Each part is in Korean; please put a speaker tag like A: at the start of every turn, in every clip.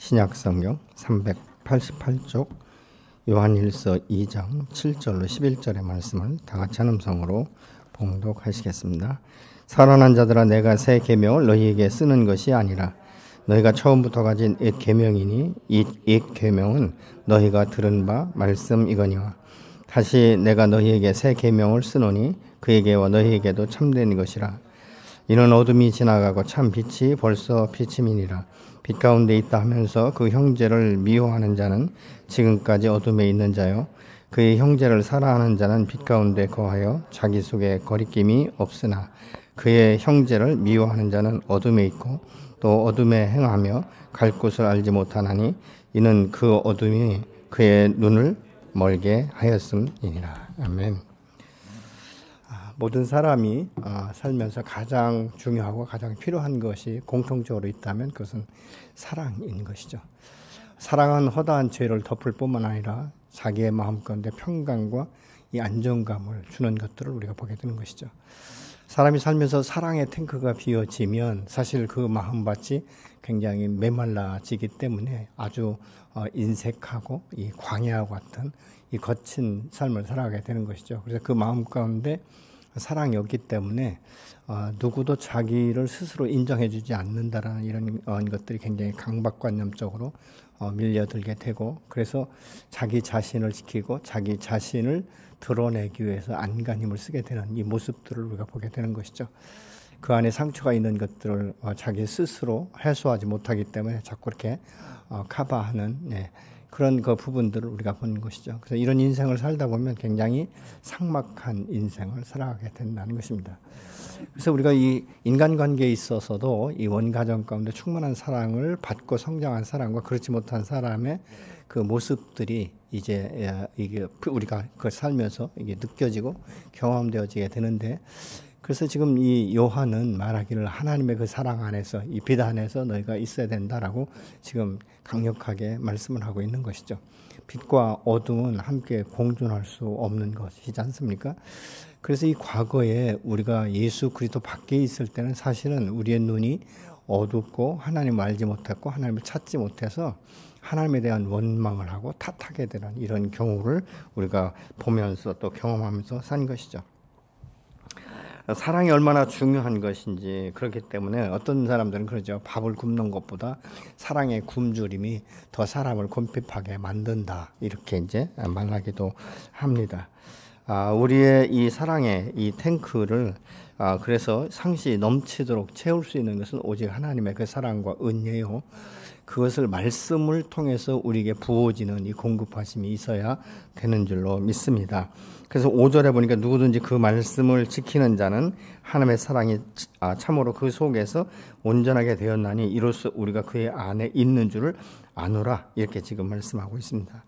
A: 신약성경 388쪽 요한일서 2장 7절로 11절의 말씀을 다같이 한 음성으로 봉독하시겠습니다. 살아난 자들아, 내가 새 계명을 너희에게 쓰는 것이 아니라 너희가 처음부터 가진 옛 계명이니 이 옛 계명은 너희가 들은 바 말씀이거니와 다시 내가 너희에게 새 계명을 쓰노니 그에게와 너희에게도 참된 것이라. 이는 어둠이 지나가고 참 빛이 벌써 비침이니라. 빛 가운데 있다 하면서 그 형제를 미워하는 자는 지금까지 어둠에 있는 자요, 그의 형제를 사랑하는 자는 빛 가운데 거하여 자기 속에 거리낌이 없으나 그의 형제를 미워하는 자는 어둠에 있고 또 어둠에 행하며 갈 곳을 알지 못하나니 이는 그 어둠이 그의 눈을 멀게 하였음이니라. 아멘. 모든 사람이 살면서 가장 중요하고 가장 필요한 것이 공통적으로 있다면 그것은 사랑인 것이죠. 사랑은 허다한 죄를 덮을 뿐만 아니라 자기의 마음 가운데 평강과 이 안정감을 주는 것들을 우리가 보게 되는 것이죠. 사람이 살면서 사랑의 탱크가 비어지면 사실 그 마음밭이 굉장히 메말라지기 때문에 아주 인색하고 이 광야와 같은 이 거친 삶을 살아가게 되는 것이죠. 그래서 그 마음 가운데 사랑이 없기 때문에 누구도 자기를 스스로 인정해주지 않는다라는 이런 것들이 굉장히 강박관념적으로 밀려들게 되고, 그래서 자기 자신을 지키고 자기 자신을 드러내기 위해서 안간힘을 쓰게 되는 이 모습들을 우리가 보게 되는 것이죠. 그 안에 상처가 있는 것들을 자기 스스로 해소하지 못하기 때문에 자꾸 이렇게 커버하는 그런 그 부분들을 우리가 보는 것이죠. 그래서 이런 인생을 살다 보면 굉장히 삭막한 인생을 살아가게 된다는 것입니다. 그래서 우리가 이 인간관계에 있어서도 이 원가정 가운데 충만한 사랑을 받고 성장한 사람과 그렇지 못한 사람의 그 모습들이 이제 이게 우리가 그 살면서 이게 느껴지고 경험되어지게 되는데, 그래서 지금 이 요한은 말하기를 하나님의 그 사랑 안에서 이 빛 안에서 너희가 있어야 된다라고 지금 강력하게 말씀을 하고 있는 것이죠. 빛과 어둠은 함께 공존할 수 없는 것이지 않습니까? 그래서 이 과거에 우리가 예수 그리스도 밖에 있을 때는 사실은 우리의 눈이 어둡고 하나님을 알지 못했고 하나님을 찾지 못해서 하나님에 대한 원망을 하고 탓하게 되는 이런 경우를 우리가 보면서 또 경험하면서 산 것이죠. 사랑이 얼마나 중요한 것인지, 그렇기 때문에 어떤 사람들은 그러죠. 밥을 굽는 것보다 사랑의 굶주림이 더 사람을 곰핍하게 만든다, 이렇게 이제 말하기도 합니다. 우리의 이 사랑의 이 탱크를 그래서 상시 넘치도록 채울 수 있는 것은 오직 하나님의 그 사랑과 은혜요, 그것을 말씀을 통해서 우리에게 부어지는 이 공급하심이 있어야 되는 줄로 믿습니다. 그래서 5절에 보니까 누구든지 그 말씀을 지키는 자는 하나님의 사랑이 참으로 그 속에서 온전하게 되었나니 이로써 우리가 그의 안에 있는 줄을 아노라, 이렇게 지금 말씀하고 있습니다.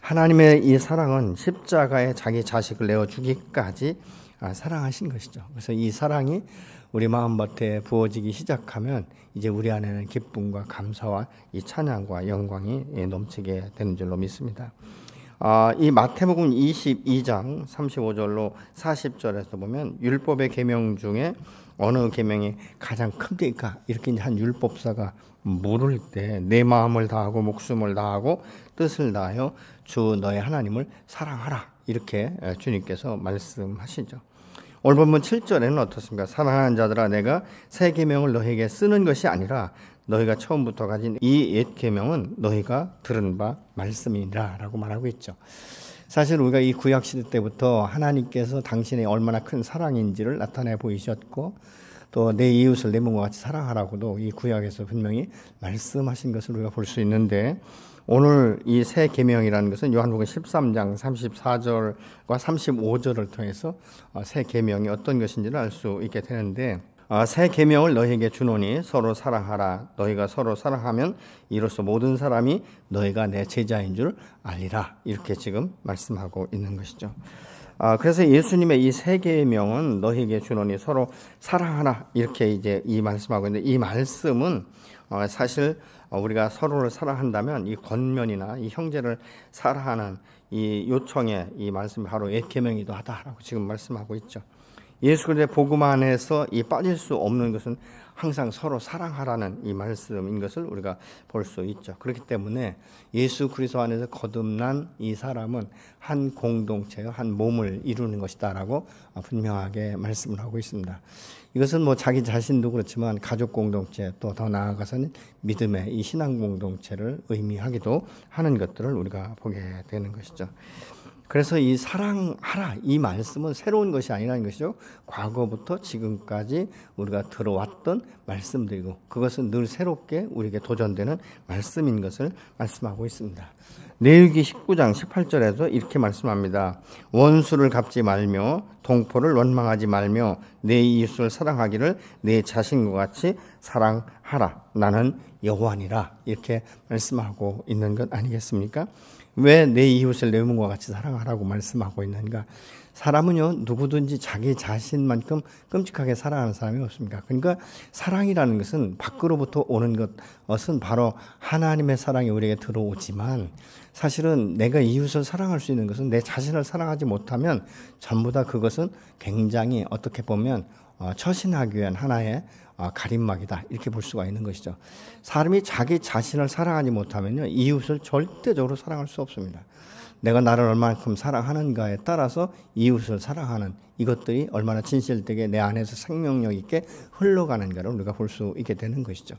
A: 하나님의 이 사랑은 십자가에 자기 자식을 내어주기까지 사랑하신 것이죠. 그래서 이 사랑이 우리 마음밭에 부어지기 시작하면 이제 우리 안에는 기쁨과 감사와 이 찬양과 영광이 넘치게 되는 줄로 믿습니다. 이 마태복음 22장 35절로 40절에서 보면 율법의 계명 중에 어느 계명이 가장 큽니까? 이렇게 한 율법사가 물을 때 내 마음을 다하고 목숨을 다하고 뜻을 다하여 주 너의 하나님을 사랑하라, 이렇게 주님께서 말씀하시죠. 오늘 본문 7절에는 어떻습니까? 사랑하는 자들아, 내가 새 계명을 너희에게 쓰는 것이 아니라 너희가 처음부터 가진 이 옛 계명은 너희가 들은 바 말씀이니라 라고 말하고 있죠. 사실 우리가 이 구약시대 때부터 하나님께서 당신의 얼마나 큰 사랑인지를 나타내 보이셨고, 또 내 이웃을 내 몸과 같이 사랑하라고도 이 구약에서 분명히 말씀하신 것을 우리가 볼 수 있는데, 오늘 이 새 계명이라는 것은 요한복음 13장 34절과 35절을 통해서 새 계명이 어떤 것인지를 알 수 있게 되는데, 새 계명을 너희에게 주노니 서로 사랑하라. 너희가 서로 사랑하면 이로써 모든 사람이 너희가 내 제자인 줄 알리라, 이렇게 지금 말씀하고 있는 것이죠. 그래서 예수님의 이 새 계명은 너희에게 주노니 서로 사랑하라, 이렇게 이제 이 말씀하고 있는데, 이 말씀은 사실 우리가 서로를 사랑한다면 이 권면이나 이 형제를 사랑하는 이 요청의 이 말씀이 바로 옛 계명이기도 하다라고 지금 말씀하고 있죠. 예수 그리스도의 복음 안에서 이 빠질 수 없는 것은 항상 서로 사랑하라는 이 말씀인 것을 우리가 볼 수 있죠. 그렇기 때문에 예수 그리스도 안에서 거듭난 이 사람은 한 공동체의 한 몸을 이루는 것이다라고 분명하게 말씀을 하고 있습니다. 이것은 뭐 자기 자신도 그렇지만 가족 공동체 또 더 나아가서는 믿음의 이 신앙 공동체를 의미하기도 하는 것들을 우리가 보게 되는 것이죠. 그래서 이 사랑하라 이 말씀은 새로운 것이 아니라는 것이죠. 과거부터 지금까지 우리가 들어왔던 말씀들이고 그것은 늘 새롭게 우리에게 도전되는 말씀인 것을 말씀하고 있습니다. 레위기 19장 18절에도 이렇게 말씀합니다. 원수를 갚지 말며 동포를 원망하지 말며 내 이웃을 사랑하기를 내 자신과 같이 사랑하라. 나는 여호와니라. 이렇게 말씀하고 있는 것 아니겠습니까? 왜 내 이웃을 내 몸과 같이 사랑하라고 말씀하고 있는가? 사람은요 누구든지 자기 자신만큼 끔찍하게 사랑하는 사람이 없습니다. 그러니까 사랑이라는 것은 밖으로부터 오는 것은 바로 하나님의 사랑이 우리에게 들어오지만 사실은 내가 이웃을 사랑할 수 있는 것은 내 자신을 사랑하지 못하면 전부 다 그것은 굉장히 어떻게 보면 처신하기 위한 하나의 가림막이다 이렇게 볼 수가 있는 것이죠. 사람이 자기 자신을 사랑하지 못하면요 이웃을 절대적으로 사랑할 수 없습니다. 내가 나를 얼마만큼 사랑하는가에 따라서 이웃을 사랑하는 이것들이 얼마나 진실되게 내 안에서 생명력 있게 흘러가는가를 우리가 볼 수 있게 되는 것이죠.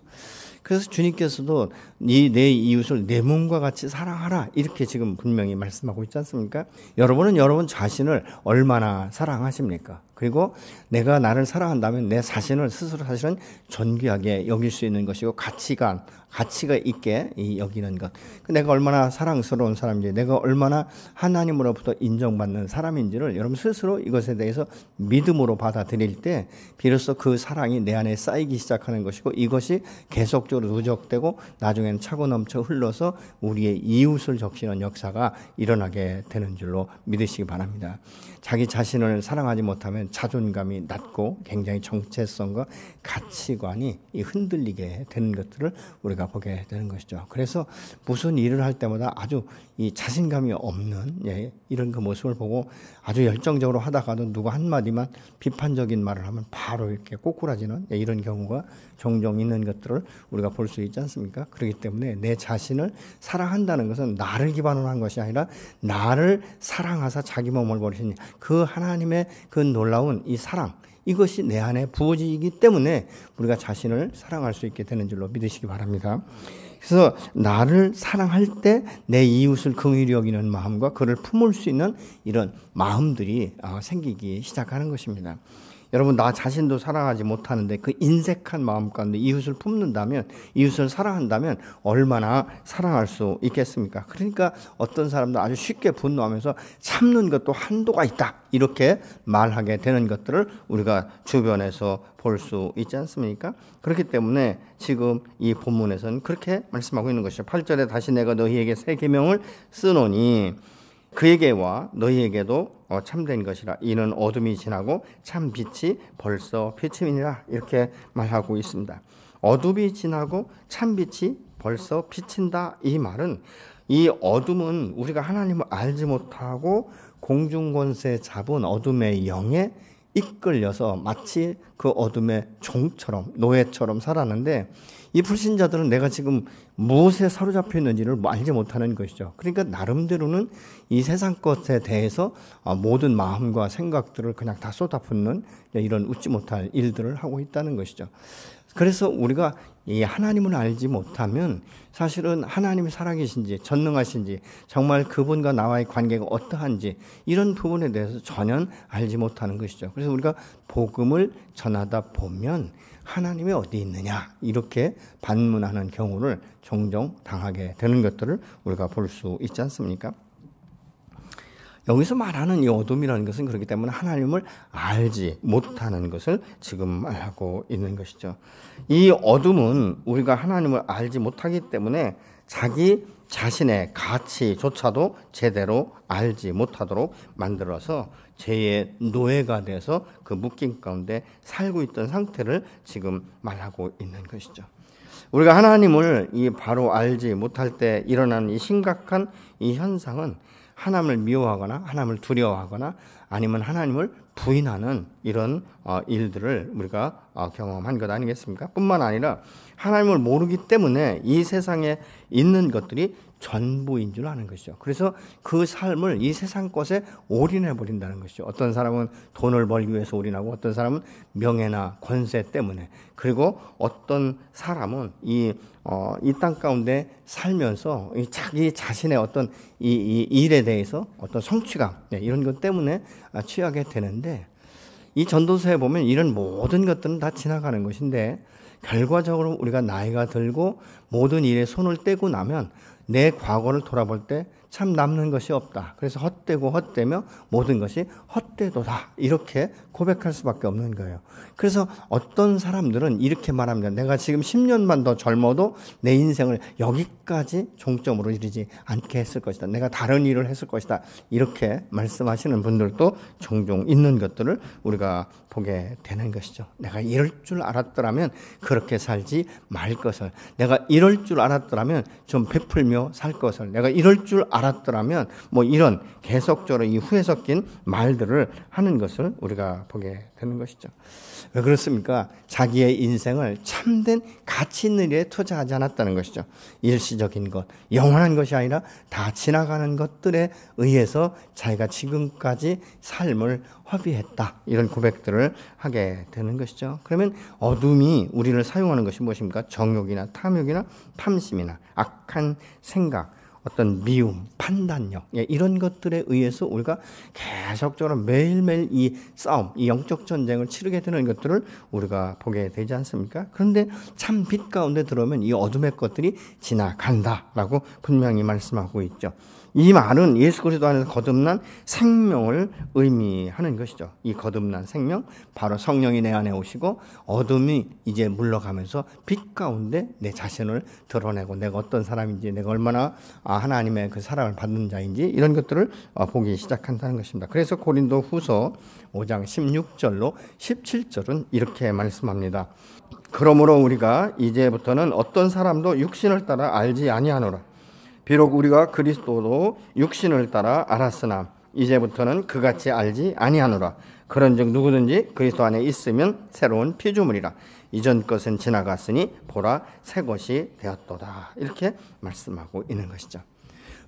A: 그래서 주님께서도 내 이웃을 내 몸과 같이 사랑하라 이렇게 지금 분명히 말씀하고 있지 않습니까? 여러분은 여러분 자신을 얼마나 사랑하십니까? 그리고 내가 나를 사랑한다면 내 자신을 스스로 사실은 존귀하게 여길 수 있는 것이고 가치가 있게 여기는 것. 내가 얼마나 사랑스러운 사람인지, 내가 얼마나 하나님으로부터 인정받는 사람인지를 여러분 스스로 이것에 대해서 믿음으로 받아들일 때 비로소 그 사랑이 내 안에 쌓이기 시작하는 것이고 이것이 계속적으로 누적되고 나중에는 차고 넘쳐 흘러서 우리의 이웃을 적시는 역사가 일어나게 되는 줄로 믿으시기 바랍니다. 자기 자신을 사랑하지 못하면 자존감이 낮고 굉장히 정체성과 가치관이 흔들리게 되는 것들을 우리가 보게 되는 것이죠. 그래서 무슨 일을 할 때마다 아주 이 자신감이 없는 이런 그 모습을 보고 아주 열정적으로 하다가도 누가 한마디만 비판적인 말을 하면 바로 이렇게 꼬꾸라지는 이런 경우가 종종 있는 것들을 우리가 볼 수 있지 않습니까? 그렇기 때문에 내 자신을 사랑한다는 것은 나를 기반으로 한 것이 아니라 나를 사랑하사 자기 몸을 버리신 그 하나님의 그 놀라운 이 사랑 이것이 내 안에 부어지기 때문에 우리가 자신을 사랑할 수 있게 되는 줄로 믿으시기 바랍니다. 그래서 나를 사랑할 때 내 이웃을 긍휼히 여기는 마음과 그를 품을 수 있는 이런 마음들이 생기기 시작하는 것입니다. 여러분 나 자신도 사랑하지 못하는데 그 인색한 마음 가운데 이웃을 품는다면 이웃을 사랑한다면 얼마나 사랑할 수 있겠습니까? 그러니까 어떤 사람도 아주 쉽게 분노하면서 참는 것도 한도가 있다 이렇게 말하게 되는 것들을 우리가 주변에서 볼 수 있지 않습니까? 그렇기 때문에 지금 이 본문에서는 그렇게 말씀하고 있는 것이죠. 8절에 다시 내가 너희에게 새 계명을 쓰노니 그에게와 너희에게도 참된 것이라. 이는 어둠이 지나고 참 빛이 벌써 비침이니라. 이렇게 말하고 있습니다. 어둠이 지나고 참 빛이 벌써 비친다. 이 말은 이 어둠은 우리가 하나님을 알지 못하고 공중권세 잡은 어둠의 영에 이끌려서 마치 그 어둠의 종처럼 노예처럼 살았는데 이 불신자들은 내가 지금 무엇에 사로잡혀 있는지를 알지 못하는 것이죠. 그러니까 나름대로는 이 세상 것에 대해서 모든 마음과 생각들을 그냥 다 쏟아붓는 이런 웃지 못할 일들을 하고 있다는 것이죠. 그래서 우리가 이 하나님을 알지 못하면 사실은 하나님이 살아계신지 전능하신지 정말 그분과 나와의 관계가 어떠한지 이런 부분에 대해서 전혀 알지 못하는 것이죠. 그래서 우리가 복음을 전하다 보면 하나님이 어디 있느냐 이렇게 반문하는 경우를 종종 당하게 되는 것들을 우리가 볼 수 있지 않습니까? 여기서 말하는 이 어둠이라는 것은 그렇기 때문에 하나님을 알지 못하는 것을 지금 말하고 있는 것이죠. 이 어둠은 우리가 하나님을 알지 못하기 때문에 자기 자신의 가치조차도 제대로 알지 못하도록 만들어서 죄의 노예가 돼서 그 묶임 가운데 살고 있던 상태를 지금 말하고 있는 것이죠. 우리가 하나님을 바로 알지 못할 때 일어나는 이 심각한 이 현상은 하나님을 미워하거나 하나님을 두려워하거나 아니면 하나님을 부인하는 이런 일들을 우리가 경험한 것 아니겠습니까? 뿐만 아니라 하나님을 모르기 때문에 이 세상에 있는 것들이 전부인 줄 아는 것이죠. 그래서 그 삶을 이 세상 것에 올인해 버린다는 것이죠. 어떤 사람은 돈을 벌기 위해서 올인하고, 어떤 사람은 명예나 권세 때문에, 그리고 어떤 사람은 이 땅 가운데 살면서 자기 자신의 어떤 이 일에 대해서 어떤 성취감, 이런 것 때문에 취하게 되는데, 이 전도서에 보면 이런 모든 것들은 다 지나가는 것인데, 결과적으로 우리가 나이가 들고 모든 일에 손을 떼고 나면 내 과거를 돌아볼 때 참 남는 것이 없다. 그래서 헛되고 헛되며 모든 것이 헛되도다. 이렇게 고백할 수밖에 없는 거예요. 그래서 어떤 사람들은 이렇게 말합니다. 내가 지금 10년만 더 젊어도 내 인생을 여기까지 종점으로 이르지 않게 했을 것이다. 내가 다른 일을 했을 것이다. 이렇게 말씀하시는 분들도 종종 있는 것들을 우리가 보게 되는 것이죠. 내가 이럴 줄 알았더라면 그렇게 살지 말 것을, 내가 이럴 줄 알았더라면 좀 베풀며 살 것을, 내가 이럴 줄 알았더라면 뭐 이런 계속적으로 이 후에 섞인 말들을 하는 것을 우리가 보게 되는 것이죠. 왜 그렇습니까? 자기의 인생을 참된 가치 있는 일에 투자하지 않았다는 것이죠. 일시적인 것, 영원한 것이 아니라 다 지나가는 것들에 의해서 자기가 지금까지 삶을 허비했다. 이런 고백들을 하게 되는 것이죠. 그러면 어둠이 우리를 사용하는 것이 무엇입니까? 정욕이나 탐욕이나 탐심이나 악한 생각, 어떤 미움, 판단력, 이런 것들에 의해서 우리가 계속적으로 매일매일 이 싸움, 이 영적 전쟁을 치르게 되는 것들을 우리가 보게 되지 않습니까? 그런데 참 빛 가운데 들어오면 이 어둠의 것들이 지나간다라고 분명히 말씀하고 있죠. 이 말은 예수 그리스도 안에서 거듭난 생명을 의미하는 것이죠. 이 거듭난 생명, 바로 성령이 내 안에 오시고 어둠이 이제 물러가면서 빛 가운데 내 자신을 드러내고 내가 어떤 사람인지, 내가 얼마나 하나님의 그 사랑을 받는 자인지, 이런 것들을 보기 시작한다는 것입니다. 그래서 고린도 후서 5장 16절로 17절은 이렇게 말씀합니다. 그러므로 우리가 이제부터는 어떤 사람도 육신을 따라 알지 아니하노라. 비록 우리가 그리스도도 육신을 따라 알았으나 이제부터는 그같이 알지 아니하노라. 그런즉 누구든지 그리스도 안에 있으면 새로운 피조물이라. 이전 것은 지나갔으니 보라 새 것이 되었도다. 이렇게 말씀하고 있는 것이죠.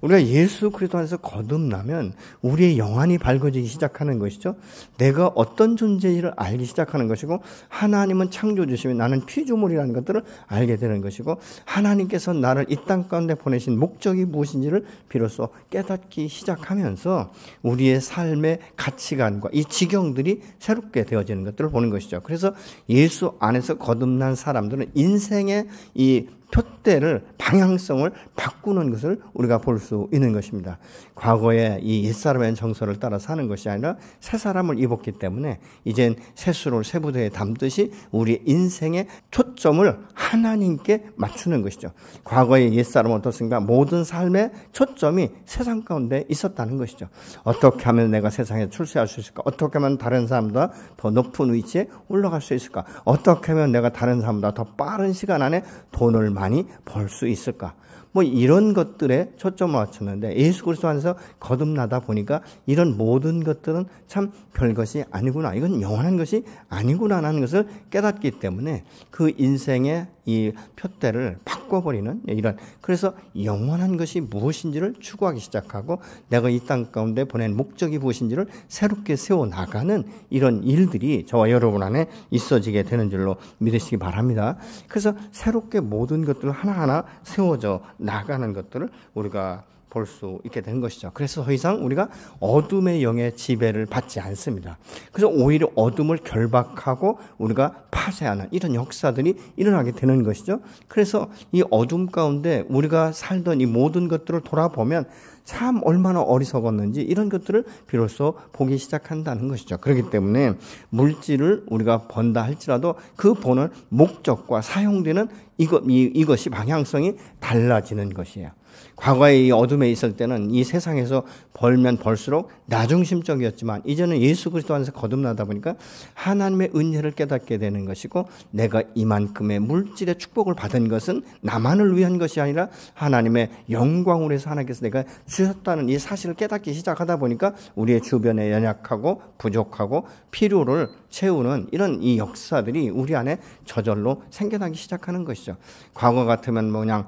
A: 우리가 예수 그리스도 안에서 거듭나면 우리의 영안이 밝아지기 시작하는 것이죠. 내가 어떤 존재인지를 알기 시작하는 것이고, 하나님은 창조주시며 나는 피조물이라는 것들을 알게 되는 것이고, 하나님께서 나를 이 땅 가운데 보내신 목적이 무엇인지를 비로소 깨닫기 시작하면서 우리의 삶의 가치관과 이 지경들이 새롭게 되어지는 것들을 보는 것이죠. 그래서 예수 안에서 거듭난 사람들은 인생의 이 표대를, 방향성을 바꾸는 것을 우리가 볼 수 있는 것입니다. 과거에 이 옛사람의 정서를 따라 사는 것이 아니라 새 사람을 입었기 때문에 이젠 새수를 새부대에 담듯이 우리 인생의 초점을 하나님께 맞추는 것이죠. 과거의 옛사람은 어떻습니까? 모든 삶의 초점이 세상 가운데 있었다는 것이죠. 어떻게 하면 내가 세상에 출세할 수 있을까? 어떻게 하면 다른 사람보다 더 높은 위치에 올라갈 수 있을까? 어떻게 하면 내가 다른 사람보다 더 빠른 시간 안에 돈을 많이 벌 수 있을까? 뭐 이런 것들에 초점을 맞췄는데, 예수 그리스도 안에서 거듭나다 보니까 이런 모든 것들은 참 별것이 아니구나, 이건 영원한 것이 아니구나라는 것을 깨닫기 때문에 그 인생의 이 표대를 바꿔버리는 이런, 그래서 영원한 것이 무엇인지를 추구하기 시작하고 내가 이 땅 가운데 보낸 목적이 무엇인지를 새롭게 세워나가는 이런 일들이 저와 여러분 안에 있어지게 되는 줄로 믿으시기 바랍니다. 그래서 새롭게 모든 것들을 하나하나 세워져 나가는 것들을 우리가 볼 수 있게 된 것이죠. 그래서 더 이상 우리가 어둠의 영의 지배를 받지 않습니다. 그래서 오히려 어둠을 결박하고 우리가 파쇄하는 이런 역사들이 일어나게 되는 것이죠. 그래서 이 어둠 가운데 우리가 살던 이 모든 것들을 돌아보면 참 얼마나 어리석었는지, 이런 것들을 비로소 보기 시작한다는 것이죠. 그렇기 때문에 물질을 우리가 번다 할지라도 그 보는 목적과 사용되는 이것이 방향성이 달라지는 것이에요. 과거에 이 어둠에 있을 때는 이 세상에서 벌면 벌수록 나중심적이었지만 이제는 예수 그리스도 안에서 거듭나다 보니까 하나님의 은혜를 깨닫게 되는 것이고, 내가 이만큼의 물질의 축복을 받은 것은 나만을 위한 것이 아니라 하나님의 영광을 위해서 하나님께서 내가 주셨다는 이 사실을 깨닫기 시작하다 보니까 우리의 주변에 연약하고 부족하고 필요를 채우는 이런 이 역사들이 우리 안에 저절로 생겨나기 시작하는 것이죠. 과거 같으면 그냥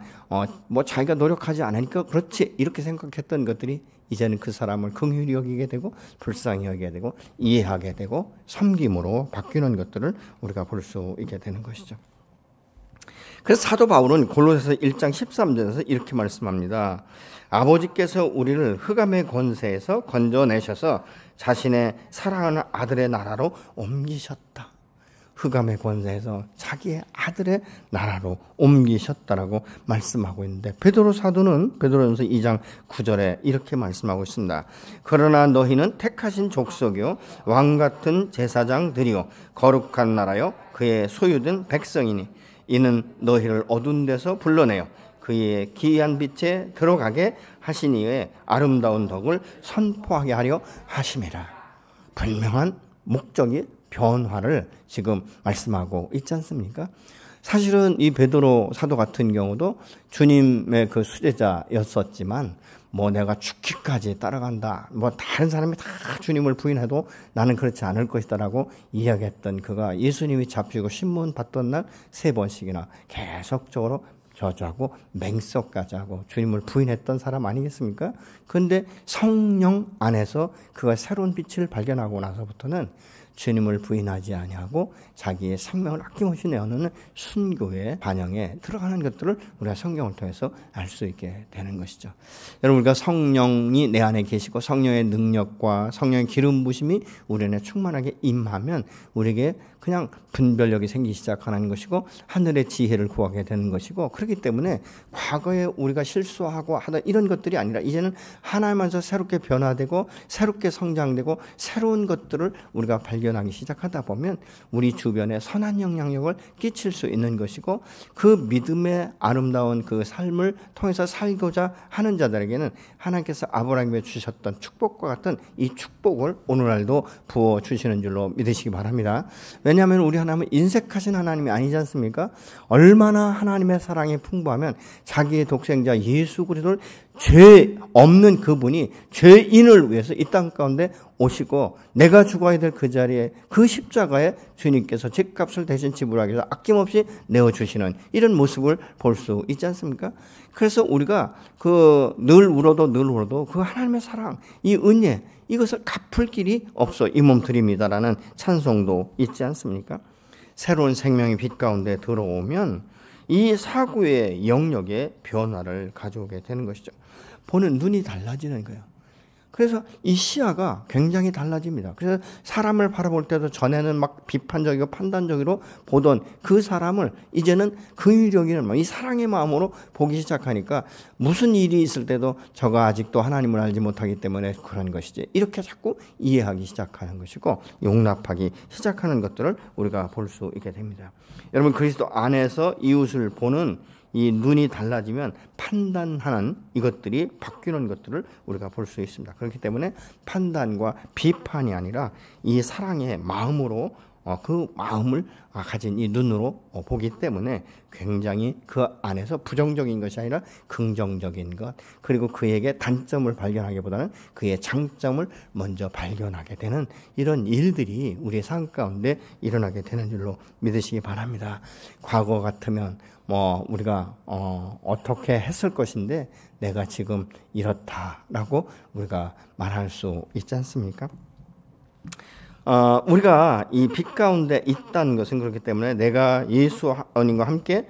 A: 자기가 노력하지 않으니까 그렇지 이렇게 생각했던 것들이 이제는 그 사람을 긍휼히 여기게 되고 불쌍히 여기게 되고 이해하게 되고 섬김으로 바뀌는 것들을 우리가 볼 수 있게 되는 것이죠. 그래서 사도 바울은 골로새서 1장 13절에서 이렇게 말씀합니다. 아버지께서 우리를 흑암의 권세에서 건져내셔서 자신의 사랑하는 아들의 나라로 옮기셨다. 흑암의 권세에서 자기의 아들의 나라로 옮기셨다라고 말씀하고 있는데, 베드로 사도는 베드로전서 2장 9절에 이렇게 말씀하고 있습니다. 그러나 너희는 택하신 족속이요 왕 같은 제사장들이요 거룩한 나라요 그의 소유된 백성이니 이는 너희를 어두운 데서 불러내어 그의 기이한 빛에 들어가게 하신 이의 아름다운 덕을 선포하게 하려 하심이라. 분명한 목적이 변화를 지금 말씀하고 있지 않습니까? 사실은 이 베드로 사도 같은 경우도 주님의 그 수제자였었지만 내가 죽기까지 따라간다, 다른 사람이 다 주님을 부인해도 나는 그렇지 않을 것이다라고 이야기했던 그가 예수님이 잡히고 신문 받던 날 3번씩이나 계속적으로 저주하고 맹석까지 하고 주님을 부인했던 사람 아니겠습니까? 그런데 성령 안에서 그가 새로운 빛을 발견하고 나서부터는 주님을 부인하지 아니하고 자기의 생명을 아낌없이 내어놓는 순교의 반영에 들어가는 것들을 우리가 성경을 통해서 알 수 있게 되는 것이죠. 여러분, 우리가 성령이 내 안에 계시고 성령의 능력과 성령의 기름 부심이 우리 안에 충만하게 임하면 우리에게 그냥 분별력이 생기기 시작하는 것이고 하늘의 지혜를 구하게 되는 것이고, 그렇기 때문에 과거에 우리가 실수하고 하던 이런 것들이 아니라 이제는 하나님 안에서 새롭게 변화되고 새롭게 성장되고 새로운 것들을 우리가 발견하기 시작하다 보면 우리 주변에 선한 영향력을 끼칠 수 있는 것이고, 그 믿음의 아름다운 그 삶을 통해서 살고자 하는 자들에게는 하나님께서 아브라함에게 주셨던 축복과 같은 이 축복을 오늘날도 부어주시는 줄로 믿으시기 바랍니다. 왜냐하면 우리 하나님은 인색하신 하나님이 아니지 않습니까? 얼마나 하나님의 사랑이 풍부하면 자기의 독생자 예수 그리스도를 죄 없는 그분이 죄인을 위해서 이 땅 가운데 오시고 내가 죽어야 될 그 자리에 그 십자가에 주님께서 죄값을 대신 지불하기 위해서 아낌없이 내어주시는 이런 모습을 볼 수 있지 않습니까? 그래서 우리가 늘 울어도 그 하나님의 사랑, 이 은혜, 이것을 갚을 길이 없어 이 몸들입니다라는 찬송도 있지 않습니까? 새로운 생명의 빛 가운데 들어오면 이 사고의 영역에 변화를 가져오게 되는 것이죠. 보는 눈이 달라지는 거예요. 그래서 이 시야가 굉장히 달라집니다. 그래서 사람을 바라볼 때도 전에는 막 비판적이고 판단적으로 보던 그 사람을 이제는 긍휼적인 이 사랑의 마음으로 보기 시작하니까 무슨 일이 있을 때도 저가 아직도 하나님을 알지 못하기 때문에 그런 것이지 이렇게 자꾸 이해하기 시작하는 것이고 용납하기 시작하는 것들을 우리가 볼 수 있게 됩니다. 여러분, 그리스도 안에서 이웃을 보는 이 눈이 달라지면 판단하는 이것들이 바뀌는 것들을 우리가 볼 수 있습니다. 그렇기 때문에 판단과 비판이 아니라 이 사랑의 마음으로 그 마음을 가진 이 눈으로 보기 때문에 굉장히 그 안에서 부정적인 것이 아니라 긍정적인 것, 그리고 그에게 단점을 발견하기보다는 그의 장점을 먼저 발견하게 되는 이런 일들이 우리의 삶 가운데 일어나게 되는 줄로 믿으시기 바랍니다. 과거 같으면 우리가 어떻게 했을 것인데 내가 지금 이렇다라고 우리가 말할 수 있지 않습니까? 우리가 이 빛 가운데 있다는 것은 그렇기 때문에 내가 예수님과 함께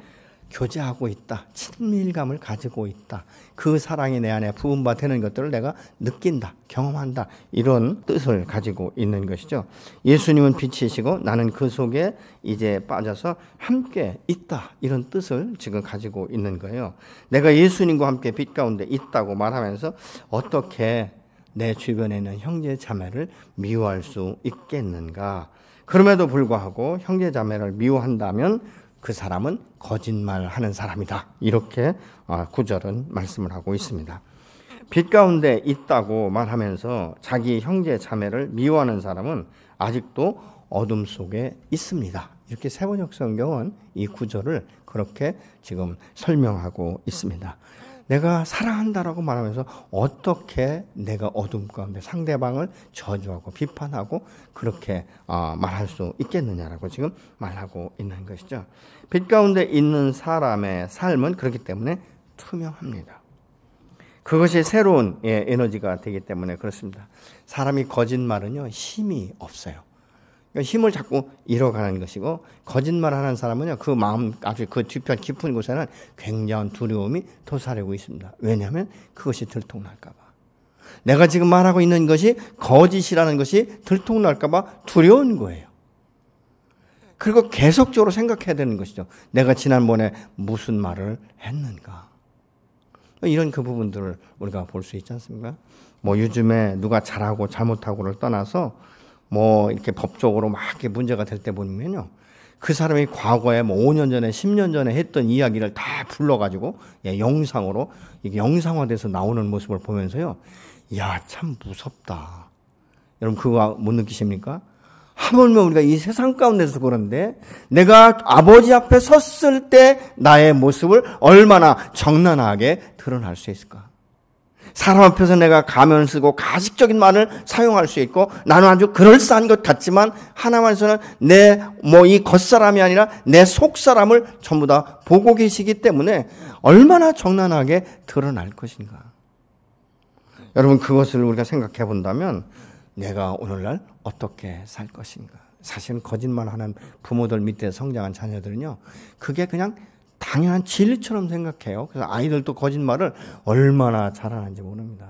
A: 교제하고 있다, 친밀감을 가지고 있다, 그 사랑이 내 안에 부음바 되는 것들을 내가 느낀다, 경험한다, 이런 뜻을 가지고 있는 것이죠. 예수님은 빛이시고 나는 그 속에 이제 빠져서 함께 있다, 이런 뜻을 지금 가지고 있는 거예요. 내가 예수님과 함께 빛 가운데 있다고 말하면서 어떻게 내 주변에 있는 형제 자매를 미워할 수 있겠는가? 그럼에도 불구하고 형제 자매를 미워한다면 그 사람은 거짓말하는 사람이다. 이렇게 구절은 말씀을 하고 있습니다. 빛 가운데 있다고 말하면서 자기 형제 자매를 미워하는 사람은 아직도 어둠 속에 있습니다. 이렇게 세번역 성경은 이 구절을 그렇게 지금 설명하고 있습니다. 내가 사랑한다라고 말하면서 어떻게 내가 어둠 가운데 상대방을 저주하고 비판하고 그렇게 말할 수 있겠느냐라고 지금 말하고 있는 것이죠. 빛 가운데 있는 사람의 삶은 그렇기 때문에 투명합니다. 그것이 새로운 에너지가 되기 때문에 그렇습니다. 사람이 거짓말은요, 힘이 없어요. 힘을 자꾸 잃어가는 것이고, 거짓말하는 사람은요, 그 마음 아주 그 뒤편 깊은 곳에는 굉장한 두려움이 도사리고 있습니다. 왜냐하면 그것이 들통날까봐. 내가 지금 말하고 있는 것이 거짓이라는 것이 들통날까봐 두려운 거예요. 그리고 계속적으로 생각해야 되는 것이죠. 내가 지난번에 무슨 말을 했는가. 이런 그 부분들을 우리가 볼 수 있지 않습니까? 뭐 요즘에 누가 잘하고 잘못하고를 떠나서 뭐 이렇게 법적으로 막 이렇게 문제가 될 때 보면요, 그 사람이 과거에 뭐 5년 전에 10년 전에 했던 이야기를 다 불러가지고 영상으로 이게 영상화돼서 나오는 모습을 보면서요, 야, 참 무섭다. 여러분 그거 못 느끼십니까? 하물며 우리가 이 세상 가운데서 그런데 내가 아버지 앞에 섰을 때 나의 모습을 얼마나 정난하게 드러날 수 있을까? 사람 앞에서 내가 가면을 쓰고 가식적인 말을 사용할 수 있고 나는 아주 그럴싸한 것 같지만 하나님께서는 내 이 겉사람이 아니라 내 속사람을 전부 다 보고 계시기 때문에 얼마나 정난하게 드러날 것인가. 여러분 그것을 우리가 생각해 본다면 내가 오늘날 어떻게 살 것인가. 사실은 거짓말하는 부모들 밑에 성장한 자녀들은요, 그게 그냥 당연한 진리처럼 생각해요. 그래서 아이들도 거짓말을 얼마나 잘하는지 모릅니다.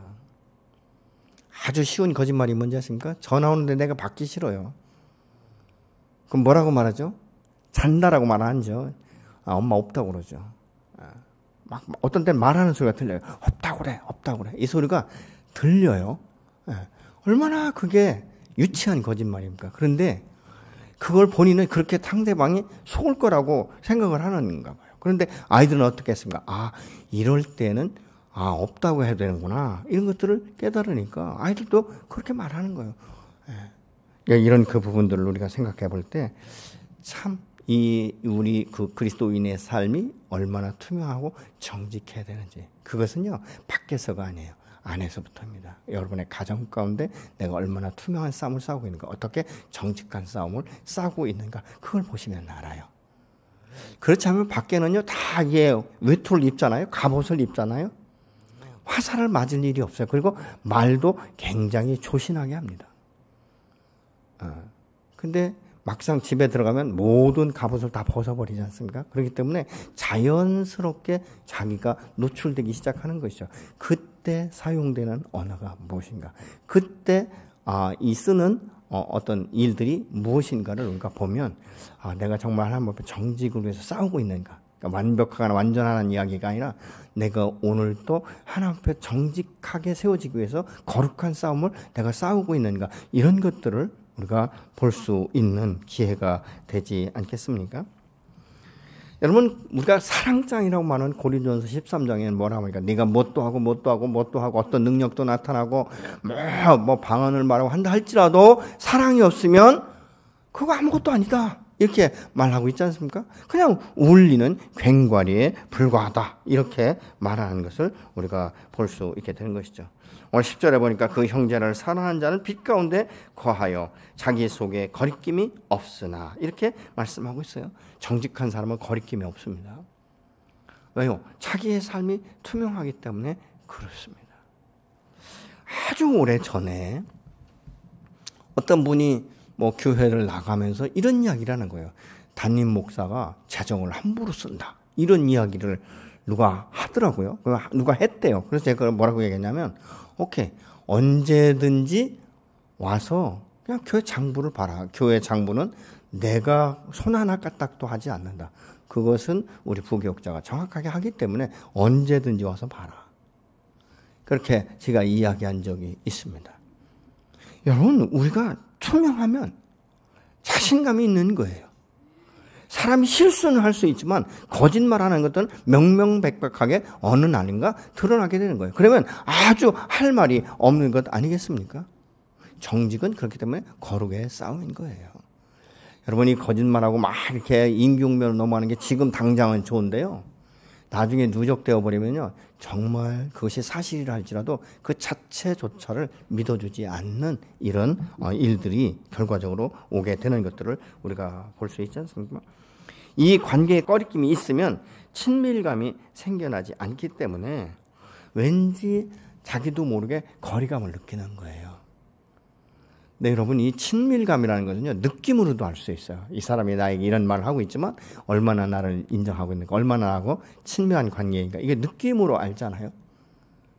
A: 아주 쉬운 거짓말이 뭔지 아십니까? 전화 오는데 내가 받기 싫어요. 그럼 뭐라고 말하죠? 잔다라고 말 안 하죠. 엄마 없다고 그러죠. 막 어떤 때는 말하는 소리가 들려요. 없다고 그래, 없다고 그래. 이 소리가 들려요. 얼마나 그게 유치한 거짓말입니까? 그런데 그걸 본인은 그렇게 상대방이 속을 거라고 생각을 하는가 봐요. 그런데 아이들은 어떻게 했습니까? 이럴 때는 없다고 해야 되는구나. 이런 것들을 깨달으니까 아이들도 그렇게 말하는 거예요. 이런 그 부분들을 우리가 생각해 볼 때 참 우리 그 그리스도인의 삶이 얼마나 투명하고 정직해야 되는지, 그것은요 밖에서가 아니에요. 안에서부터입니다. 여러분의 가정 가운데 내가 얼마나 투명한 싸움을 싸우고 있는가, 어떻게 정직한 싸움을 싸우고 있는가, 그걸 보시면 알아요. 그렇지 않으면 밖에는요 다 외투를 입잖아요. 갑옷을 입잖아요. 화살을 맞을 일이 없어요. 그리고 말도 굉장히 조신하게 합니다. 근데 막상 집에 들어가면 모든 갑옷을 다 벗어버리지 않습니까? 그렇기 때문에 자연스럽게 자기가 노출되기 시작하는 것이죠. 그때 사용되는 언어가 무엇인가? 그때 이 쓰는 어떤 일들이 무엇인가를 우리가 보면 내가 정말 하나님 앞에 정직을 위해서 싸우고 있는가? 그러니까 완벽하거나 완전한 이야기가 아니라 내가 오늘도 하나님 앞에 정직하게 세워지기 위해서 거룩한 싸움을 내가 싸우고 있는가? 이런 것들을 우리가 볼 수 있는 기회가 되지 않겠습니까? 여러분 우리가 사랑장이라고 말하는 고린도전서 13장에는 뭐라고 하니까 네가 뭣도 하고 어떤 능력도 나타나고 뭐 방언을 말하고 한다 할지라도 사랑이 없으면 그거 아무것도 아니다. 이렇게 말하고 있지 않습니까? 그냥 울리는 괭과리에 불과하다. 이렇게 말하는 것을 우리가 볼 수 있게 되는 것이죠. 오늘 10절에 보니까 그 형제를 사랑하는 자는 빛 가운데 거하여 자기 속에 거리낌이 없으나 이렇게 말씀하고 있어요. 정직한 사람은 거리낌이 없습니다. 왜요? 자기의 삶이 투명하기 때문에 그렇습니다. 아주 오래 전에 어떤 분이 교회를 나가면서 이런 이야기를 하는 거예요. 담임 목사가 재정을 함부로 쓴다. 이런 이야기를 누가 하더라고요. 누가 했대요. 그래서 제가 뭐라고 얘기했냐면, 오케이, 언제든지 와서 그냥 교회 장부를 봐라. 교회 장부는 내가 손 하나 까딱도 하지 않는다. 그것은 우리 부교육자가 정확하게 하기 때문에 언제든지 와서 봐라. 그렇게 제가 이야기한 적이 있습니다. 여러분, 우리가 투명하면 자신감이 있는 거예요. 사람이 실수는 할 수 있지만 거짓말하는 것들은 명명백백하게 어느 날인가 드러나게 되는 거예요. 그러면 아주 할 말이 없는 것 아니겠습니까? 정직은 그렇기 때문에 거룩의 싸움인 거예요. 여러분이 거짓말하고 막 이렇게 임기응변으로 넘어가는 게 지금 당장은 좋은데요. 나중에 누적되어 버리면요. 정말 그것이 사실이라 할지라도 그 자체조차를 믿어주지 않는 이런 일들이 결과적으로 오게 되는 것들을 우리가 볼 수 있지 않습니까? 이 관계에 꺼리낌이 있으면 친밀감이 생겨나지 않기 때문에 왠지 자기도 모르게 거리감을 느끼는 거예요. 네, 여러분, 이 친밀감이라는 것은요, 느낌으로도 알 수 있어요. 이 사람이 나에게 이런 말을 하고 있지만 얼마나 나를 인정하고 있는가, 얼마나 나하고 친밀한 관계인가, 이게 느낌으로 알잖아요.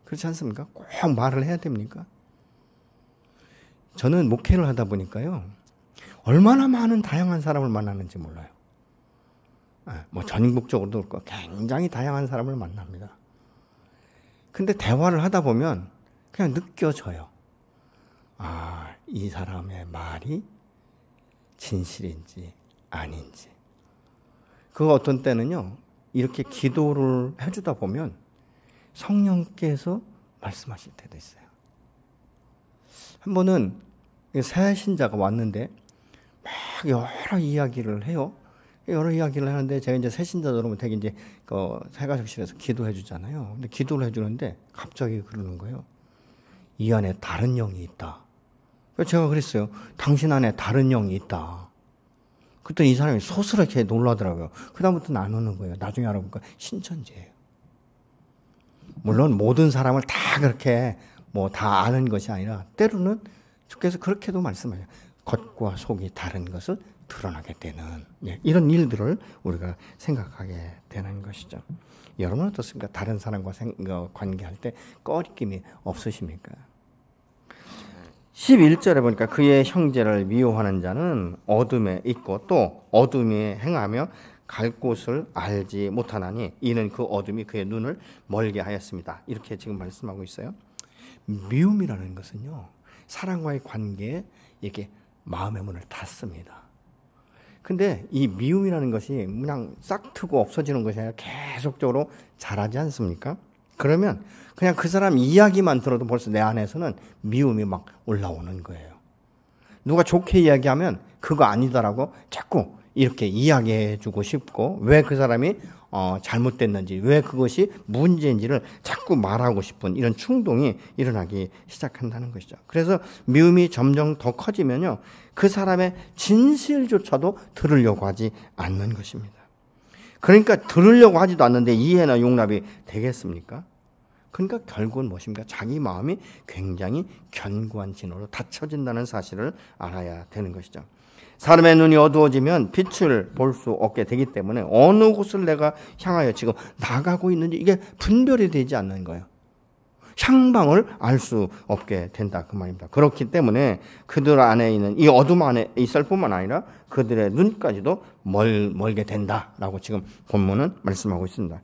A: 그렇지 않습니까? 꼭 말을 해야 됩니까? 저는 목회를 하다 보니까요, 얼마나 많은 다양한 사람을 만나는지 몰라요. 뭐 전국적으로도 그렇고 굉장히 다양한 사람을 만납니다. 근데 대화를 하다 보면 그냥 느껴져요. 아, 이 사람의 말이 진실인지 아닌지. 그 어떤 때는요, 이렇게 기도를 해주다 보면 성령께서 말씀하실 때도 있어요. 한 번은 새 신자가 왔는데 막 여러 이야기를 해요. 여러 이야기를 하는데 제가 이제 새 신자 들어오면 되게 이제 그 새가족실에서 기도해 주잖아요. 근데 기도를 해주는데 갑자기 그러는 거예요. 이 안에 다른 영이 있다. 제가 그랬어요. 당신 안에 다른 영이 있다. 그때 이 사람이 소스럽게 놀라더라고요. 그다음부터는 안 오는 거예요. 나중에 알아보니까 신천지예요. 물론 모든 사람을 다 그렇게 뭐 다 아는 것이 아니라 때로는 주께서 그렇게도 말씀하세요. 겉과 속이 다른 것을 드러나게 되는 이런 일들을 우리가 생각하게 되는 것이죠. 여러분은 어떻습니까? 다른 사람과 관계할 때 꺼리낌이 없으십니까? 11절에 보니까 그의 형제를 미워하는 자는 어둠에 있고 또 어둠에 행하며 갈 곳을 알지 못하나니 이는 그 어둠이 그의 눈을 멀게 하였습니다. 이렇게 지금 말씀하고 있어요. 미움이라는 것은요, 사람과의 관계에 이렇게 마음의 문을 닫습니다. 근데 이 미움이라는 것이 그냥 싹 트고 없어지는 것이 아니라 계속적으로 자라지 않습니까? 그러면 그냥 그 사람 이야기만 들어도 벌써 내 안에서는 미움이 막 올라오는 거예요. 누가 좋게 이야기하면 그거 아니다라고 자꾸 이렇게 이야기해 주고 싶고, 왜 그 사람이 잘못됐는지, 왜 그것이 문제인지를 자꾸 말하고 싶은 이런 충동이 일어나기 시작한다는 것이죠. 그래서 미움이 점점 더 커지면요, 그 사람의 진실조차도 들으려고 하지 않는 것입니다. 그러니까 들으려고 하지도 않는데 이해나 용납이 되겠습니까? 그러니까 결국은 무엇입니까? 자기 마음이 굉장히 견고한 진으로 닫혀진다는 사실을 알아야 되는 것이죠. 사람의 눈이 어두워지면 빛을 볼 수 없게 되기 때문에 어느 곳을 내가 향하여 지금 나가고 있는지 이게 분별이 되지 않는 거예요. 향방을 알 수 없게 된다 그 말입니다. 그렇기 때문에 그들 안에 있는 이 어둠 안에 있을 뿐만 아니라 그들의 눈까지도 멀게 된다라고 지금 본문은 말씀하고 있습니다.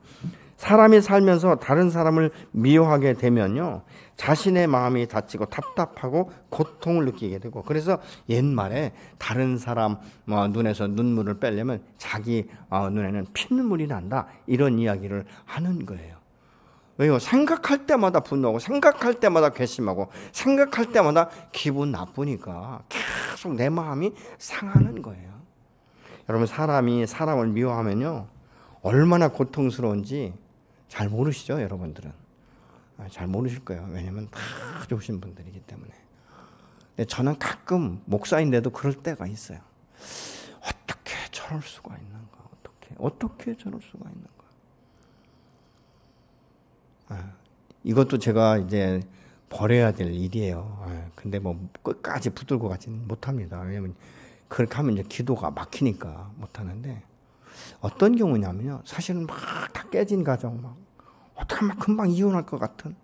A: 사람이 살면서 다른 사람을 미워하게 되면요, 자신의 마음이 다치고 답답하고 고통을 느끼게 되고, 그래서 옛말에 다른 사람 눈에서 눈물을 빼려면 자기 눈에는 피눈물이 난다, 이런 이야기를 하는 거예요. 왜요? 생각할 때마다 분노하고 생각할 때마다 괘씸하고 생각할 때마다 기분 나쁘니까 계속 내 마음이 상하는 거예요. 여러분, 사람이 사람을 미워하면요, 얼마나 고통스러운지 잘 모르시죠, 여러분들은? 잘 모르실 거예요. 왜냐하면 다 좋으신 분들이기 때문에. 근데 저는 가끔 목사인데도 그럴 때가 있어요. 어떻게 저럴 수가 있는가? 어떻게 저럴 수가 있는가? 이것도 제가 이제 버려야 될 일이에요. 근데 뭐 끝까지 붙들고 가지는 못합니다. 왜냐하면 그렇게 하면 이제 기도가 막히니까 못하는데, 어떤 경우냐면요, 사실은 막 다 깨진 가정, 막 어떻게 막 금방 이혼할 것 같은,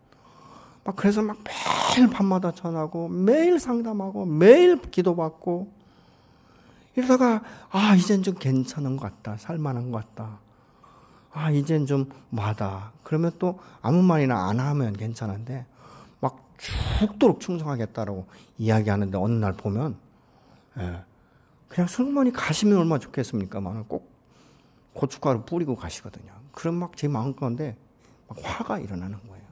A: 막 그래서 막 매일 밤마다 전하고 매일 상담하고 매일 기도받고 이러다가 이젠 좀 괜찮은 것 같다, 살만한 것 같다, 이젠 좀 마다, 그러면 또 아무 말이나 안 하면 괜찮은데 막 죽도록 충성하겠다라고 이야기하는데 어느 날 보면 그냥 승무원이 가시면 얼마나 좋겠습니까? 꼭 고춧가루 뿌리고 가시거든요. 그럼 막 제 마음 가운데 막 화가 일어나는 거예요.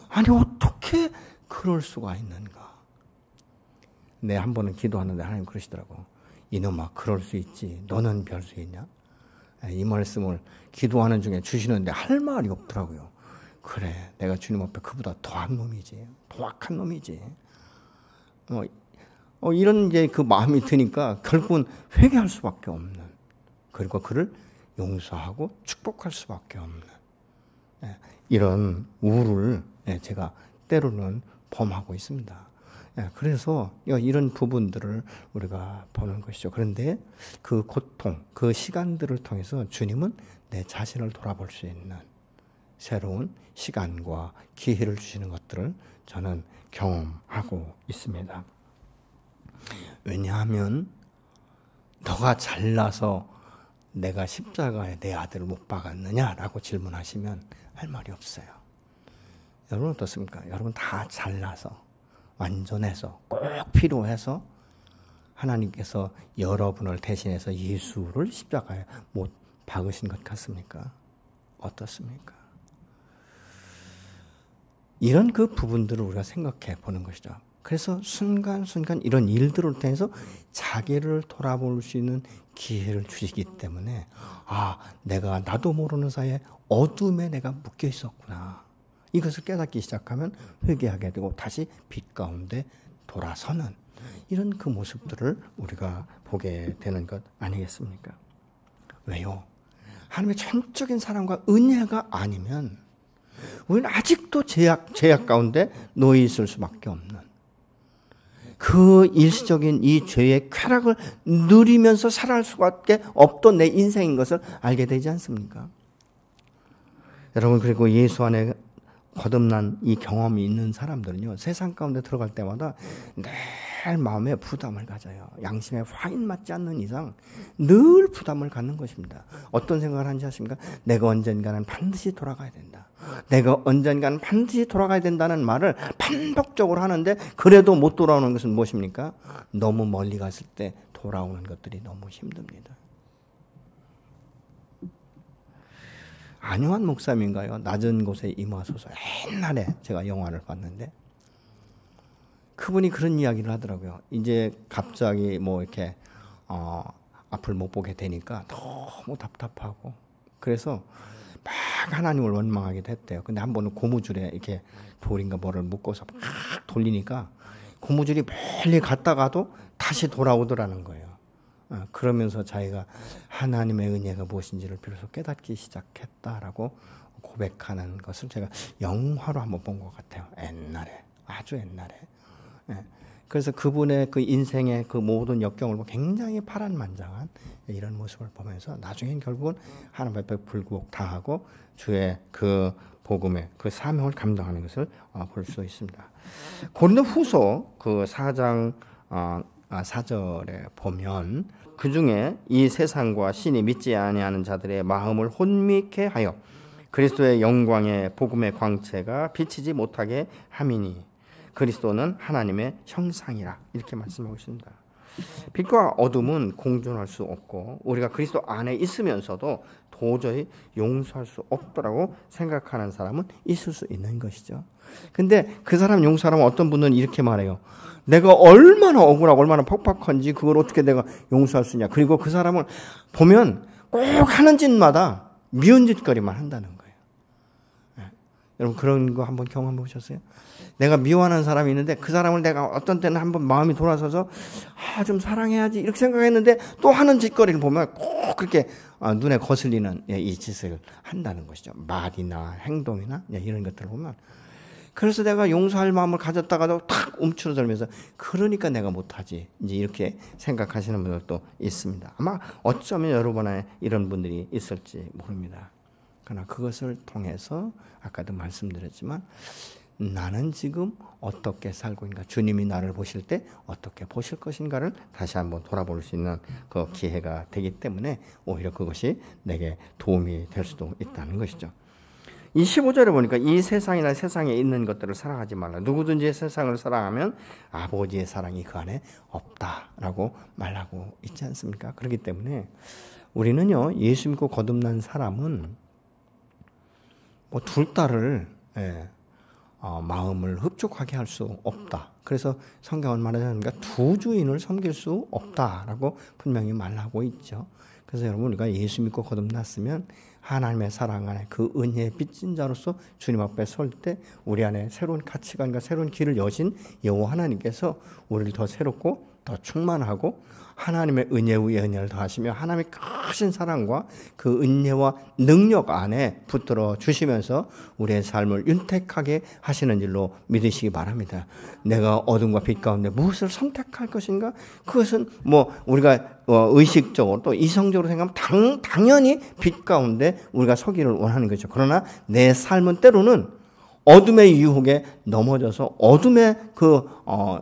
A: 아니 어떻게 그럴 수가 있는가. 네, 한 번은 기도하는데 하나님 그러시더라고. 이놈아 그럴 수 있지. 너는 별 수 있냐? 이 말씀을 기도하는 중에 주시는데 할 말이 없더라고요. 그래, 내가 주님 앞에 그보다 더한 놈이지. 더 악한 놈이지. 이런 이제 그 마음이 드니까 결국은 회개할 수밖에 없는, 그리고 그를 용서하고 축복할 수밖에 없는 이런 우를 제가 때로는 범하고 있습니다. 그래서 이런 부분들을 우리가 보는 것이죠. 그런데 그 고통, 그 시간들을 통해서 주님은 내 자신을 돌아볼 수 있는 새로운 시간과 기회를 주시는 것들을 저는 경험하고 있습니다. 왜냐하면 너가 잘나서 내가 십자가에 내 아들을 못 박았느냐라고 질문하시면 할 말이 없어요. 여러분 어떻습니까? 여러분 다 잘나서 완전해서 꼭 필요해서 하나님께서 여러분을 대신해서 예수를 십자가에 못 박으신 것 같습니까? 어떻습니까? 이런 그 부분들을 우리가 생각해 보는 것이죠. 그래서 순간순간 이런 일들을 통해서 자기를 돌아볼 수 있는 기회를 주시기 때문에 내가 나도 모르는 사이에 어둠에 내가 묶여 있었구나. 이것을 깨닫기 시작하면 회개하게 되고 다시 빛 가운데 돌아서는 이런 그 모습들을 우리가 보게 되는 것 아니겠습니까? 왜요? 하나님의 전적인 사랑과 은혜가 아니면 우리는 아직도 죄악 가운데 놓여 있을 수밖에 없는, 그 일시적인 이 죄의 쾌락을 누리면서 살아갈 수밖에 없던 내 인생인 것을 알게 되지 않습니까? 여러분, 그리고 예수 안에 거듭난 이 경험이 있는 사람들은요, 세상 가운데 들어갈 때마다 늘 마음에 부담을 가져요. 양심에 화인 맞지 않는 이상 늘 부담을 갖는 것입니다. 어떤 생각을 하는지 아십니까? 내가 언젠가는 반드시 돌아가야 된다. 내가 언젠가는 반드시 돌아가야 된다는 말을 반복적으로 하는데 그래도 못 돌아오는 것은 무엇입니까? 너무 멀리 갔을 때 돌아오는 것들이 너무 힘듭니다. 안요한 목사님인가요? 낮은 곳에 임하소서. 옛날에 제가 영화를 봤는데 그분이 그런 이야기를 하더라고요. 이제 갑자기 뭐 이렇게 앞을 못 보게 되니까 너무 답답하고, 그래서 막 하나님을 원망하게 됐대요. 근데 한 번은 고무줄에 이렇게 돌인가 뭐를 묶어서 막 돌리니까 고무줄이 멀리 갔다가도 다시 돌아오더라는 거예요. 그러면서 자기가 하나님의 은혜가 무엇인지를 비로소 깨닫기 시작했다라고 고백하는 것을 제가 영화로 한번 본 것 같아요. 옛날에, 아주 옛날에. 그래서 그분의 그 인생의 그 모든 역경을 보고 굉장히 파란만장한 이런 모습을 보면서 나중엔 결국은 하나님 앞에 불구옥 당하고 주의 그 복음의 그 사명을 감당하는 것을 볼 수 있습니다. 고린도 후서 그 4장 4절에 보면 그 중에 이 세상과 신이 믿지 아니하는 자들의 마음을 혼미케 하여 그리스도의 영광의 복음의 광채가 비치지 못하게 함이니 그리스도는 하나님의 형상이라, 이렇게 말씀하고 있습니다. 빛과 어둠은 공존할 수 없고 우리가 그리스도 안에 있으면서도 도저히 용서할 수 없다라고 생각하는 사람은 있을 수 있는 것이죠. 근데 그 사람 용서하면 어떤 분은 이렇게 말해요. 내가 얼마나 억울하고 얼마나 퍽퍽한지 그걸 어떻게 내가 용서할 수 있냐. 그리고 그 사람을 보면 꼭 하는 짓마다 미운 짓거리만 한다는 거예요. 여러분 그런 거 한번 경험해 보셨어요? 내가 미워하는 사람이 있는데 그 사람을 내가 어떤 때는 한번 마음이 돌아서서 좀 사랑해야지 이렇게 생각했는데 또 하는 짓거리를 보면 꼭 그렇게 눈에 거슬리는 이 짓을 한다는 것이죠. 말이나 행동이나 이런 것들을 보면. 그래서 내가 용서할 마음을 가졌다가도 탁 움츠러들면서 그러니까 내가 못하지, 이제 이렇게 생각하시는 분들도 있습니다. 아마 어쩌면 여러분의 이런 분들이 있을지 모릅니다. 그러나 그것을 통해서 아까도 말씀드렸지만 나는 지금 어떻게 살고 있는가, 주님이 나를 보실 때 어떻게 보실 것인가를 다시 한번 돌아볼 수 있는 그 기회가 되기 때문에 오히려 그것이 내게 도움이 될 수도 있다는 것이죠. 이 15절에 보니까 이 세상이나 세상에 있는 것들을 사랑하지 말라. 누구든지 세상을 사랑하면 아버지의 사랑이 그 안에 없다라고 말하고 있지 않습니까? 그렇기 때문에 우리는요, 예수 믿고 거듭난 사람은 뭐 둘 딸을 마음을 흡족하게 할 수 없다. 그래서 성경은 말하자니까 두 주인을 섬길 수 없다라고 분명히 말하고 있죠. 그래서 여러분, 우리가 예수 믿고 거듭났으면 하나님의 사랑 안에 그 은혜의 빚진 자로서 주님 앞에 설 때 우리 안에 새로운 가치관과 새로운 길을 여신 여호와 하나님께서 우리를 더 새롭고 더 충만하고 하나님의 은혜 위에 은혜를 더하시며 하나님의 크신 사랑과 그 은혜와 능력 안에 붙들어 주시면서 우리의 삶을 윤택하게 하시는 줄로 믿으시기 바랍니다. 내가 어둠과 빛 가운데 무엇을 선택할 것인가? 그것은 뭐 우리가 의식적으로 또 이성적으로 생각하면 당연히 빛 가운데 우리가 서기를 원하는 거죠. 그러나 내 삶은 때로는 어둠의 유혹에 넘어져서 어둠의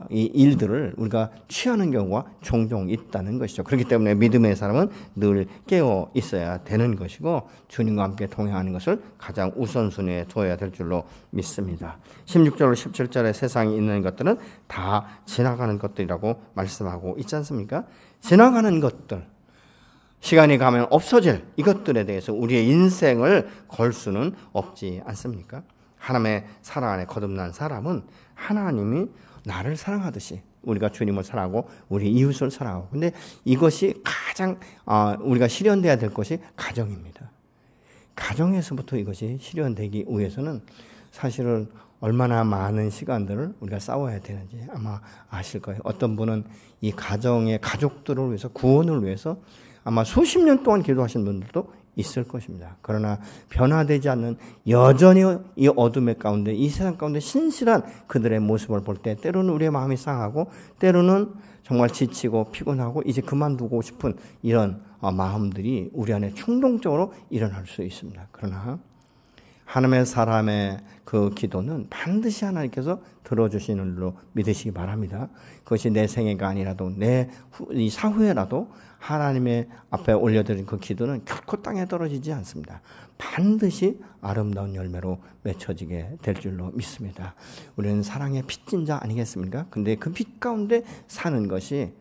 A: 이 일들을 우리가 취하는 경우가 종종 있다는 것이죠. 그렇기 때문에 믿음의 사람은 늘 깨어 있어야 되는 것이고 주님과 함께 동행하는 것을 가장 우선순위에 둬야 될 줄로 믿습니다. 16절, 17절에 세상에 있는 것들은 다 지나가는 것들이라고 말씀하고 있지 않습니까? 지나가는 것들, 시간이 가면 없어질 이것들에 대해서 우리의 인생을 걸 수는 없지 않습니까? 하나님의 사랑 안에 거듭난 사람은 하나님이 나를 사랑하듯이 우리가 주님을 사랑하고 우리 이웃을 사랑하고, 근데 이것이 가장 우리가 실현돼야 될 것이 가정입니다. 가정에서부터 이것이 실현되기 위해서는 사실은 얼마나 많은 시간들을 우리가 싸워야 되는지 아마 아실 거예요. 어떤 분은 이 가정의 가족들을 위해서, 구원을 위해서 아마 수십 년 동안 기도하신 분들도 있을 것입니다. 그러나 변화되지 않는 여전히 이 어둠의 가운데, 이 세상 가운데 신실한 그들의 모습을 볼 때 때로는 우리의 마음이 상하고 때로는 정말 지치고 피곤하고 이제 그만두고 싶은 이런 마음들이 우리 안에 충동적으로 일어날 수 있습니다. 그러나 하나님의 사람의 그 기도는 반드시 하나님께서 들어주시는 줄로 믿으시기 바랍니다. 그것이 내 생애가 아니라도 이 사후에라도 하나님의 앞에 올려드린 그 기도는 결코 땅에 떨어지지 않습니다. 반드시 아름다운 열매로 맺혀지게 될 줄로 믿습니다. 우리는 사랑의 빚진 자 아니겠습니까? 근데 그 빛 가운데 사는 것이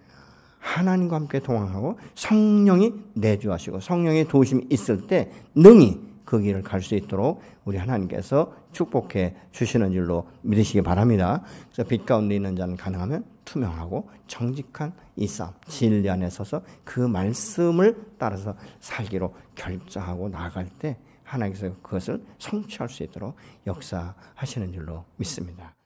A: 하나님과 함께 동행하고 성령이 내주하시고 성령의 도우심이 있을 때 능히 그 길을 갈 수 있도록 우리 하나님께서 축복해 주시는 줄로 믿으시기 바랍니다. 그래서 빛 가운데 있는 자는 가능하면 투명하고 정직한 이 싸움, 진리 안에 서서 그 말씀을 따라서 살기로 결정하고 나아갈 때 하나님께서 그것을 성취할 수 있도록 역사하시는 줄로 믿습니다.